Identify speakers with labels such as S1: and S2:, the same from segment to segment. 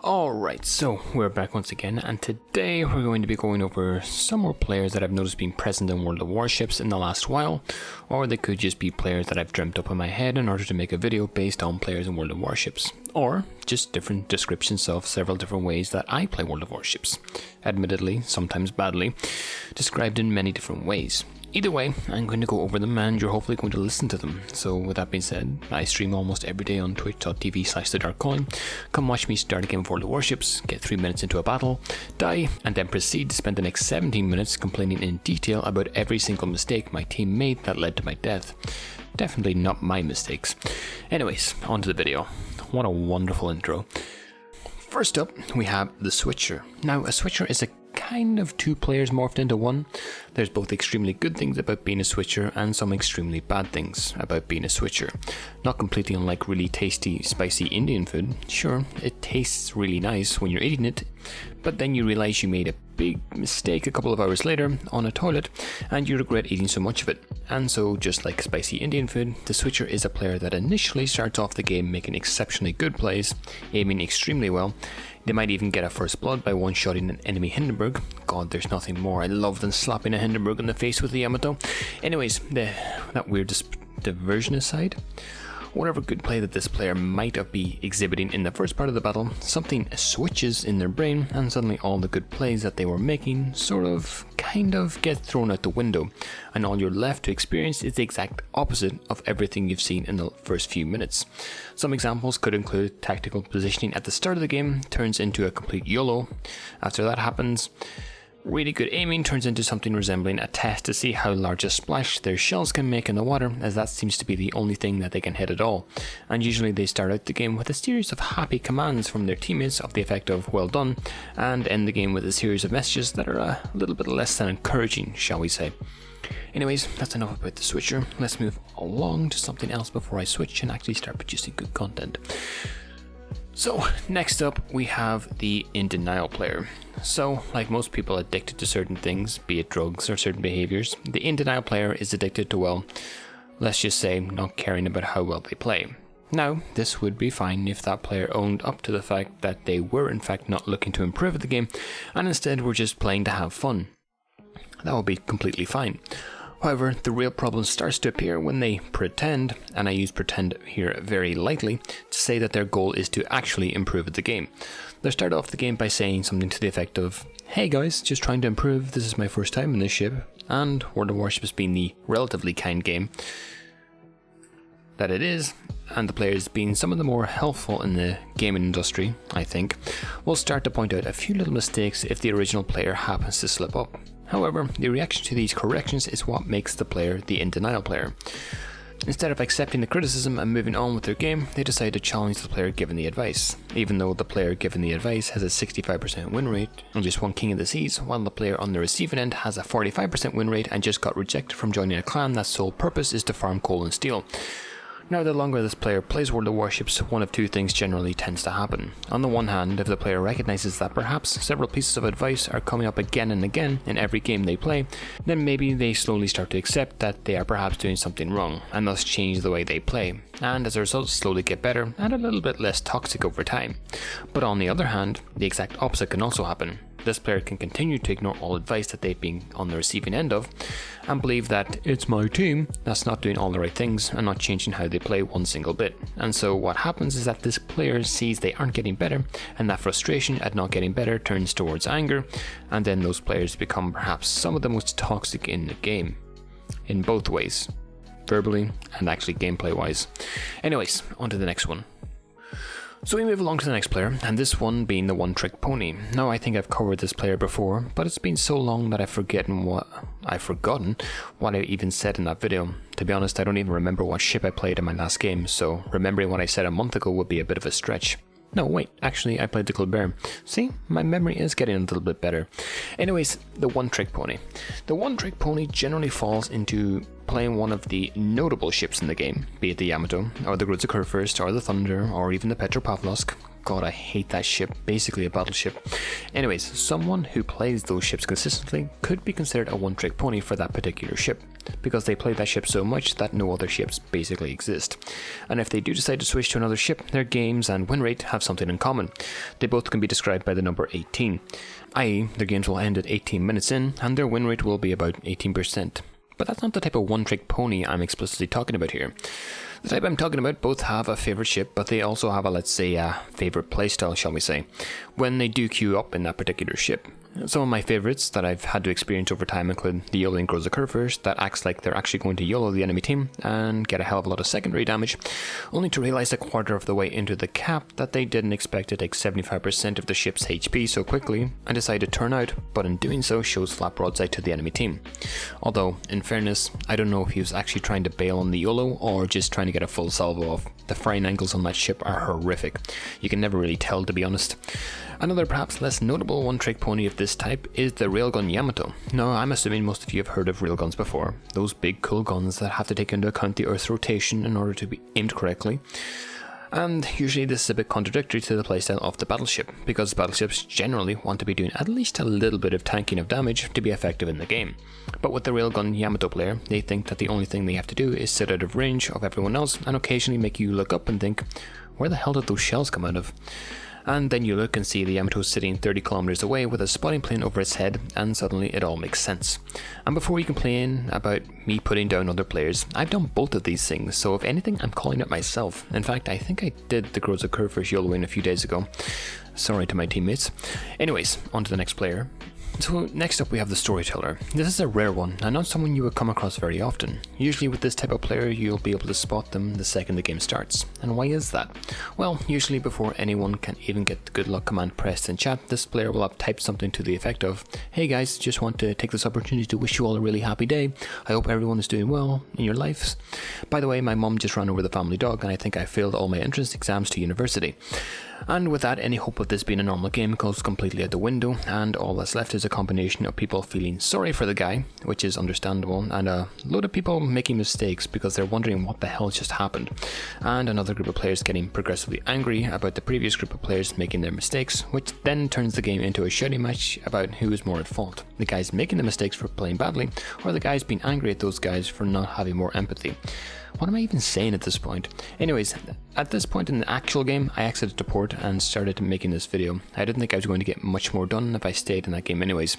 S1: Alright, so we're back once again, and today we're going to be going over some more players that I've noticed being present in World of Warships in the last while, or they could just be players that I've dreamt up in my head in order to make a video based on players in World of Warships, or just different descriptions of several different ways that I play World of Warships, admittedly, sometimes badly, described in many different ways. Either way, I'm going to go over them and you're hopefully going to listen to them. So with that being said, I stream almost every day on twitch.tv/thedarkcoin. Come watch me start a game of World of Warships, get 3 minutes into a battle, die, and then proceed to spend the next 17 minutes complaining in detail about every single mistake my team made that led to my death. Definitely not my mistakes. Anyways, on to the video. What a wonderful intro. First up, we have the Switcher. Now, a Switcher is a kind of two players morphed into one. There's both extremely good things about being a switcher and some extremely bad things about being a switcher. Not completely unlike really tasty, spicy Indian food. Sure, it tastes really nice when you're eating it, but then you realize you made a big mistake a couple of hours later on a toilet and you regret eating so much of it. And so, just like spicy Indian food, the switcher is a player that initially starts off the game making exceptionally good plays, aiming extremely well. They might even get a first blood by one-shotting an enemy Hindenburg. God, there's nothing more I love than slapping a Hindenburg in the face with the Yamato. Anyways, that weird diversion aside, whatever good play that this player might have been exhibiting in the first part of the battle, something switches in their brain and suddenly all the good plays that they were making kind of get thrown out the window, and all you're left to experience is the exact opposite of everything you've seen in the first few minutes. Some examples could include tactical positioning at the start of the game turns into a complete YOLO. After that happens, really good aiming turns into something resembling a test to see how large a splash their shells can make in the water, as that seems to be the only thing that they can hit at all. And usually they start out the game with a series of happy commands from their teammates of the effect of well done, and end the game with a series of messages that are a little bit less than encouraging, shall we say. Anyways, that's enough about the switcher. Let's move along to something else before I switch and actually start producing good content. So, next up we have the in denial player. So, like most people addicted to certain things, be it drugs or certain behaviors, the in denial player is addicted to, well, let's just say, not caring about how well they play. Now, this would be fine if that player owned up to the fact that they were in fact not looking to improve at the game, and instead were just playing to have fun. That would be completely fine. However, the real problem starts to appear when they pretend, and I use pretend here very lightly, to say that their goal is to actually improve at the game. They start off the game by saying something to the effect of, "Hey guys, just trying to improve, this is my first time in this ship," and World of Warships being the relatively kind game that it is, and the players being some of the more helpful in the gaming industry, I think, will start to point out a few little mistakes if the original player happens to slip up. However, the reaction to these corrections is what makes the player the in-denial player. Instead of accepting the criticism and moving on with their game, they decide to challenge the player given the advice, even though the player given the advice has a 65% win rate and just won King of the Seas, while the player on the receiving end has a 45% win rate and just got rejected from joining a clan that's sole purpose is to farm coal and steel. Now, the longer this player plays World of Warships, one of two things generally tends to happen. On the one hand, if the player recognizes that perhaps several pieces of advice are coming up again and again in every game they play, then maybe they slowly start to accept that they are perhaps doing something wrong, and thus change the way they play, and as a result slowly get better and a little bit less toxic over time. But on the other hand, the exact opposite can also happen. This player can continue to ignore all advice that they've been on the receiving end of, and believe that it's my team that's not doing all the right things and not changing how they play one single bit. And so what happens is that this player sees they aren't getting better, and that frustration at not getting better turns towards anger, and then those players become perhaps some of the most toxic in the game. In both ways. Verbally and actually gameplay wise. Anyways, on to the next one. So we move along to the next player, and this one being the one-trick pony. Now, I think I've covered this player before, but it's been so long that I've forgotten what I even said in that video. To be honest, I don't even remember what ship I played in my last game, so remembering what I said a month ago would be a bit of a stretch. No, wait, actually I played the Colbert. See, my memory is getting a little bit better. Anyways, the one-trick pony. The one-trick pony generally falls into playing one of the notable ships in the game, be it the Yamato, or the Grudzakurfürst, or the Thunder, or even the Petropavlovsk. god, I hate that ship, basically a battleship. Anyways, someone who plays those ships consistently could be considered a one-trick pony for that particular ship, because they play that ship so much that no other ships basically exist. And if they do decide to switch to another ship, their games and win rate have something in common. They both can be described by the number 18, i.e. their games will end at 18 minutes in, and their win rate will be about 18%. But that's not the type of one-trick pony I'm explicitly talking about here. The type I'm talking about both have a favourite ship, but they also have a, let's say, a favourite playstyle, shall we say, when they do queue up in that particular ship. Some of my favourites that I've had to experience over time include the YOLOing Groza Curvers that acts like they're actually going to YOLO the enemy team and get a hell of a lot of secondary damage, only to realise a quarter of the way into the cap that they didn't expect to take 75% of the ship's HP so quickly and decide to turn out, but in doing so shows flat broadside to the enemy team. Although, in fairness, I don't know if he was actually trying to bail on the YOLO or just trying to get a full salvo off. The firing angles on that ship are horrific. You can never really tell, to be honest. Another perhaps less notable one-trick pony of this type is the Railgun Yamato. Now, I'm assuming most of you have heard of railguns before. Those big cool guns that have to take into account the Earth's rotation in order to be aimed correctly. And usually this is a bit contradictory to the playstyle of the battleship, because battleships generally want to be doing at least a little bit of tanking of damage to be effective in the game. But with the Railgun Yamato player, they think that the only thing they have to do is sit out of range of everyone else and occasionally make you look up and think, where the hell did those shells come out of? And then you look and see the Yamato sitting 30 kilometers away with a spotting plane over its head, and suddenly it all makes sense. And before you complain about me putting down other players, I've done both of these things, so if anything, I'm calling it myself. In fact, I think I did the Groza Curvers YOLOing a few days ago. Sorry to my teammates. Anyways, on to the next player. So next up we have the Storyteller. This is a rare one, and not someone you would come across very often. Usually with this type of player you'll be able to spot them the second the game starts. And why is that? Well, usually before anyone can even get the good luck command pressed in chat, this player will have typed something to the effect of, "Hey guys, just want to take this opportunity to wish you all a really happy day. I hope everyone is doing well in your lives. By the way, my mom just ran over the family dog and I think I failed all my entrance exams to university." And with that, any hope of this being a normal game goes completely out the window, and all that's left is a combination of people feeling sorry for the guy, which is understandable, and a load of people making mistakes because they're wondering what the hell just happened, and another group of players getting progressively angry about the previous group of players making their mistakes, which then turns the game into a shouting match about who is more at fault, the guys making the mistakes for playing badly, or the guys being angry at those guys for not having more empathy. What am I even saying at this point? Anyways, at this point in the actual game, I exited to port and started making this video. I didn't think I was going to get much more done if I stayed in that game anyways.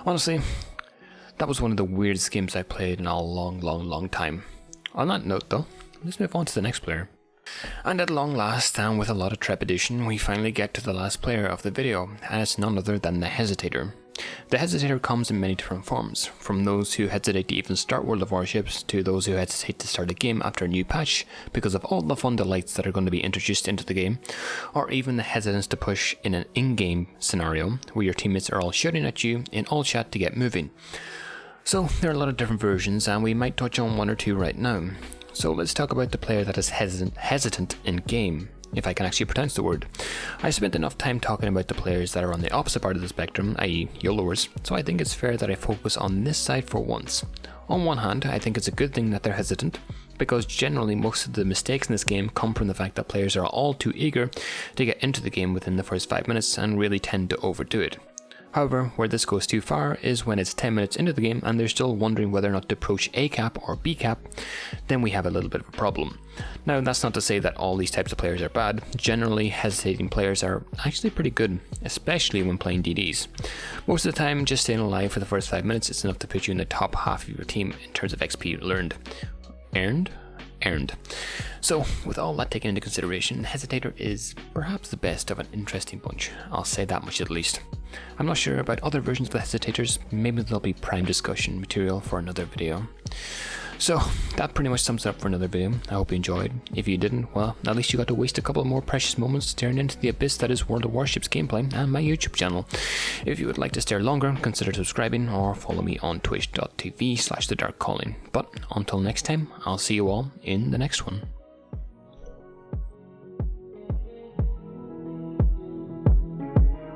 S1: Honestly, that was one of the weirdest games I played in a long time. On that note though, let's move on to the next player. And at long last, and with a lot of trepidation, we finally get to the last player of the video, and it's none other than the Hesitator. The Hesitator comes in many different forms, from those who hesitate to even start World of Warships to those who hesitate to start a game after a new patch because of all the fun delights that are going to be introduced into the game, or even the hesitance to push in an in-game scenario where your teammates are all shouting at you in all chat to get moving. So there are a lot of different versions, and we might touch on one or two right now. So let's talk about the player that is hesitant in game, if I can actually pronounce the word. I spent enough time talking about the players that are on the opposite part of the spectrum, i.e. YOLOers, so I think it's fair that I focus on this side for once. On one hand, I think it's a good thing that they're hesitant, because generally most of the mistakes in this game come from the fact that players are all too eager to get into the game within the first 5 minutes and really tend to overdo it. However, where this goes too far is when it's 10 minutes into the game and they're still wondering whether or not to approach A cap or B cap, then we have a little bit of a problem. Now, that's not to say that all these types of players are bad. Generally, hesitating players are actually pretty good, especially when playing DDs. Most of the time, just staying alive for the first 5 minutes is enough to put you in the top half of your team in terms of XP learned. Earned. So, with all that taken into consideration, Hesitator is perhaps the best of an interesting bunch. I'll say that much at least. I'm not sure about other versions of the Hesitators. Maybe there'll be prime discussion material for another video. So, that pretty much sums it up for another video. I hope you enjoyed. If you didn't, well, at least you got to waste a couple more precious moments staring into the abyss that is World of Warships gameplay and my YouTube channel. If you would like to stare longer, consider subscribing or follow me on twitch.tv/thedarkcalling. But until next time, I'll see you all in the next one.